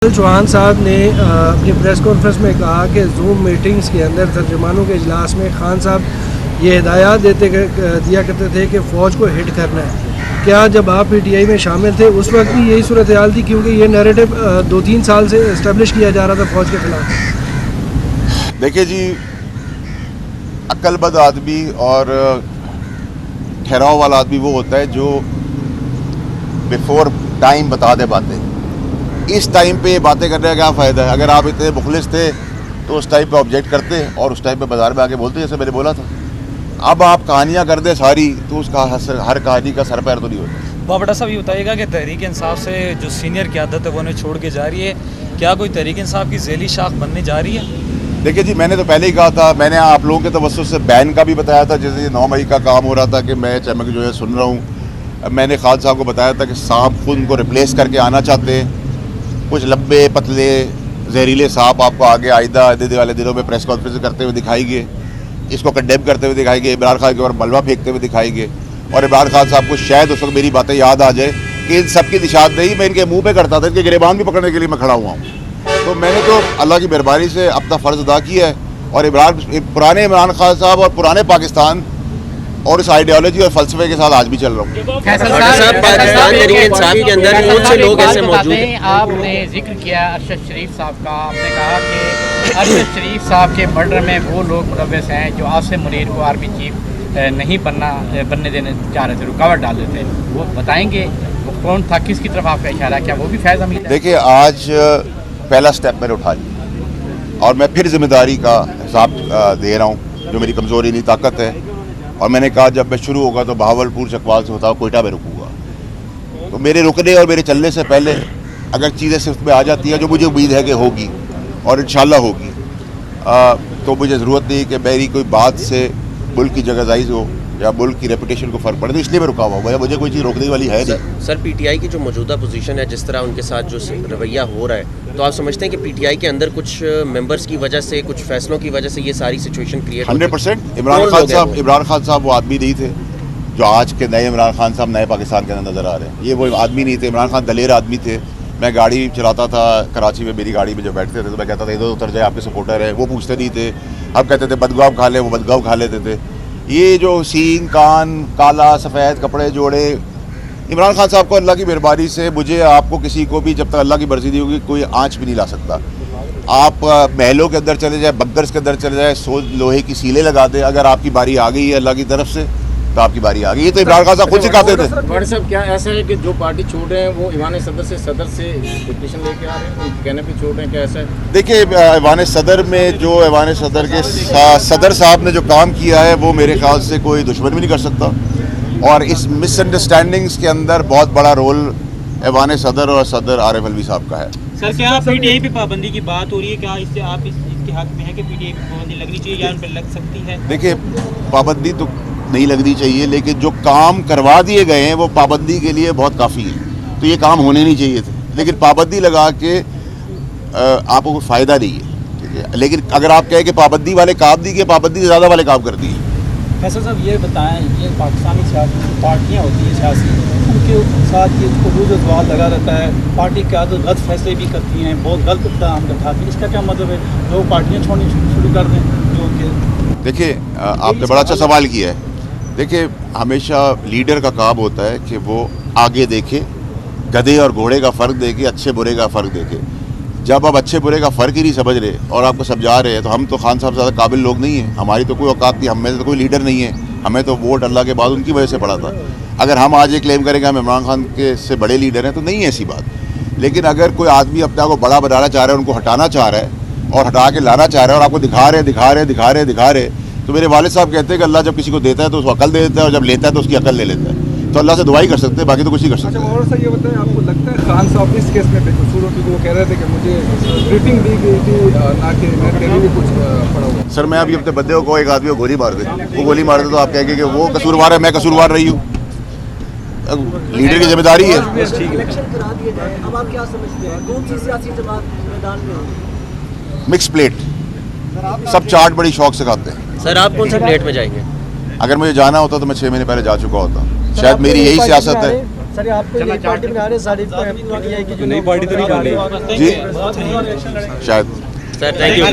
चौहान साहब ने अपनी प्रेस कॉन्फ्रेंस में कहा कि जूम मीटिंग्स के अंदर तर्जुमानों के इजलास में खान साहब ये हिदायत दिया करते थे कि फ़ौज को हिट करना है। क्या जब आप पीटीआई में शामिल थे उस वक्त भी यही सूरत हाल थी, क्योंकि ये नैरेटिव 2-3 साल से इस्टेब्लिश किया जा रहा था फ़ौज के ख़िलाफ़? देखिए जी, अक्लमंद आदमी और ठहराव वाला आदमी वो होता है जो बिफोर टाइम बता दे बातें। इस टाइम पे बातें करने का क्या फ़ायदा है? अगर आप इतने मुखलिस थे तो उस टाइम पे ऑब्जेक्ट करते और उस टाइम पे बाज़ार में आके बोलते, जैसे मैंने बोला था। अब आप कहानियाँ कर दे सारी, तो उसका हर कहानी का सर पैर तो नहीं होता। बाबा साहब, ये बताइएगा कि तहरीक इंसाफ से जो सीनियर क़यादत है वो उन्हें छोड़ के जा रही है, क्या कोई तहरीक इंसाफ की ज़ैली शाख बनने जा रही है? देखिए जी, मैंने तो पहले ही कहा था, मैंने आप लोगों के तवज्जुह से बैन का भी बताया था। जैसे 9 मई का काम हो रहा था कि मैं चमक जो है सुन रहा हूँ, मैंने खान साहब को बताया था कि सांप खुद उनको रिप्लेस करके आना चाहते हैं। कुछ लंबे पतले जहरीले सांप आपको आगे आइंदा वाले दिनों में प्रेस कॉन्फ्रेंस करते हुए दिखाएंगे, इसको कंडेम करते हुए दिखाएंगे, इमरान खान के ऊपर मलबा फेंकते हुए दिखाएंगे। और इमरान खान साहब को शायद उस वक्त मेरी बातें याद आ जाए कि इन सबकी निशानदेही मैं इनके मुंह पे करता था, इनके गिरेबान भी पकड़ने के लिए मैं खड़ा हुआ हूँ। तो मैंने तो अल्लाह की मेहरबानी से अपना फ़र्ज़ अदा किया है। और पुराने इमरान खान साहब और पुराने पाकिस्तान और इस आइडियोलॉजी और फलसफे के साथ आज भी चल रहा हूँ। पाकिस्तान तहरीक इंसाफ के अंदर कौन से लोग ऐसे मौजूद हैं? आपने जिक्र किया अरशद शरीफ साहब का, आपने कहा कि अरशद शरीफ साहब के मर्डर में वो लोग मुलव्वस हैं जो आसिम मुनीर को आर्मी चीफ नहीं बनने देने चाह रहे थे, रुकावट डाल रहे थे। वो बताएंगे वो कौन था, किसकी तरफ आपका इशारा, क्या वो भी फैज़ हमीद है? देखिए, आज पहला स्टेप मैंने उठा लिया और मैं फिर जिम्मेदारी का हिसाब दे रहा हूँ, जो मेरी कमज़ोरी नहीं ताकत है। और मैंने कहा जब मैं शुरू होगा तो बहावलपुर चकवाल से होता हुआ कोयटा में रुकूंगा। तो मेरे रुकने और मेरे चलने से पहले अगर चीज़ें सिर्फ में आ जाती हैं, जो मुझे उम्मीद है कि होगी और इंशाल्लाह होगी, तो मुझे ज़रूरत नहीं कि मेरी कोई बात से मुल्क की जगहज़ाई हो या मुल्क की रेपुटेशन को फ़र्क पड़े। तो इसलिए मैं रुका हुआ, मुझे कोई चीज़ रोकने वाली है नहीं। सर, पीटीआई की जो मौजूदा पोजीशन है, जिस तरह उनके साथ जो रवैया हो रहा है, तो आप समझते हैं कि पीटीआई के अंदर कुछ मेंबर्स की वजह से, कुछ फैसलों की वजह से ये सारी सिचुएशन क्रिएट 100%। इमरान खान साहब वो आदमी नहीं थे जो आज के नए इमरान खान साहब नए पाकिस्तान के अंदर नज़र आ रहे हैं। ये वो आदमी नहीं थे। इमरान खान दलेर आदमी थे। मैं गाड़ी चलाता था कराची में, मेरी गाड़ी में जो बैठते थे तो मैं कहता था इधर उतर जाए, आपके सपोर्टर है। वो पूछते नहीं थे। अब कहते थे बदगाव खा ले, वो बदगाव खा लेते थे। ये जो सीन कान काला सफ़ेद कपड़े जोड़े, इमरान खान साहब को अल्लाह की मेहरबानी से मुझे आपको किसी को भी जब तक अल्लाह की मर्जी नहीं होगी कोई आँच भी नहीं ला सकता। आप महलों के अंदर चले जाए, बंकर्स के अंदर चले जाए, लोहे की सीलें लगा दे, अगर आपकी बारी आ गई है अल्लाह की तरफ से तो आपकी बारी आ गई। ये तो इमरान खान साहब खुद सिखाते थे। बट साहब, क्या ऐसा है कि जो पार्टी छोड़ रहे हैं वो ईवान सदर से पिटीशन लेके आ रहे हैं, उनके कहने पे छोड़ रहे हैं, क्या ऐसा है? देखिए, ईवान सदर में जो ईवान सदर के सदर साहब ने जो काम किया है वो मेरे ख्याल से कोई दुश्मन भी नहीं कर सकता। और इस मिसअंडरस्टैंडिंग्स के अंदर बहुत बड़ा रोल ईवान सदर और सदर आरिफ अलवी साहब का है। सर, क्या पीटीआई पे पाबंदी की बात हो रही है, क्या इससे आप इसके हक में है कि पीटीआई पे पाबंदी लगनी चाहिए या उन पर लग सकती है? देखिए, पाबंदी तो नहीं लगनी चाहिए, लेकिन जो काम करवा दिए गए हैं वो पाबंदी के लिए बहुत काफ़ी है। तो ये काम होने नहीं चाहिए थे, लेकिन पाबंदी लगा के आपको कोई फ़ायदा नहीं है, ठीक है। लेकिन अगर आप कहें कि पाबंदी वाले काम नहीं किए, पाबंदी से ज़्यादा वाले काम कर दिए। फैसल साहब, ये बताएं, ये पाकिस्तानी सियासी पार्टियाँ होती हैं सियासी, उनके साथ ये रोज़ सवाल लगा रहता है, पार्टी क्या तो गलत फैसले भी करती हैं, बहुत गलत इक़दाम उठाती हैं। इसका क्या मतलब है? लोग पार्टियाँ छोड़नी शुरू कर दें जो उनके? देखिए, आपने बड़ा अच्छा सवाल किया है। देखिए, हमेशा लीडर का काम होता है कि वो आगे देखे, गधे और घोड़े का फ़र्क देखे, अच्छे बुरे का फ़र्क देखे। जब आप अच्छे बुरे का फ़र्क ही नहीं समझ रहे और आपको समझा रहे हैं, तो हम तो खान साहब ज़्यादा काबिल लोग नहीं हैं, हमारी तो कोई औकात नहीं, हम में तो कोई लीडर नहीं है। हमें तो वोट अल्लाह के बाद उनकी वजह से पड़ा था। अगर हम आज ये क्लेम करेंगे हम इमरान खान के से बड़े लीडर हैं, तो नहीं है ऐसी बात। लेकिन अगर कोई आदमी अपने आप को बड़ा बनाना चाह रहा है, उनको हटाना चाह रहा है और हटा के लाना चाह रहा है और आपको दिखा रहे, तो मेरे वालिद साहब कहते हैं कि अल्लाह जब किसी को देता है तो उसको अकल दे देता है, और जब लेता है तो उसकी अकल ले लेता है। तो अल्लाह से दुआ ही कर सकते हैं, बाकी तो कुछ नहीं कर सकते। अच्छा, और सर ये बताएं, आपको लगता है खान साहब इस केस में बेकसूर हो? क्योंकि वो कह रहे थे कि मुझे ब्रीफिंग दी गई थी, ना कि मैं कहीं भी कुछ पड़ा हुआ। सर, मैं अभी अपने बंदे को एक आदमी को गोली मार दे, वो गोली मार दे तो आप कहेंगे कि वो कसूरवार है, मैं कसूरवार रही हूँ? लीडर की जिम्मेदारी है। मिक्स प्लेट, सब चाट बड़ी शौक से खाते हैं। सर, आप कौन सी प्लेट में जाएंगे? अगर मुझे जाना होता तो मैं 6 महीने पहले जा चुका होता। शायद मेरी यही सियासत है। सर आपको नई पार्टी बना रहे हैं सारी PTI की जो नई पार्टी तो नहीं जी शायद सर थैंक यू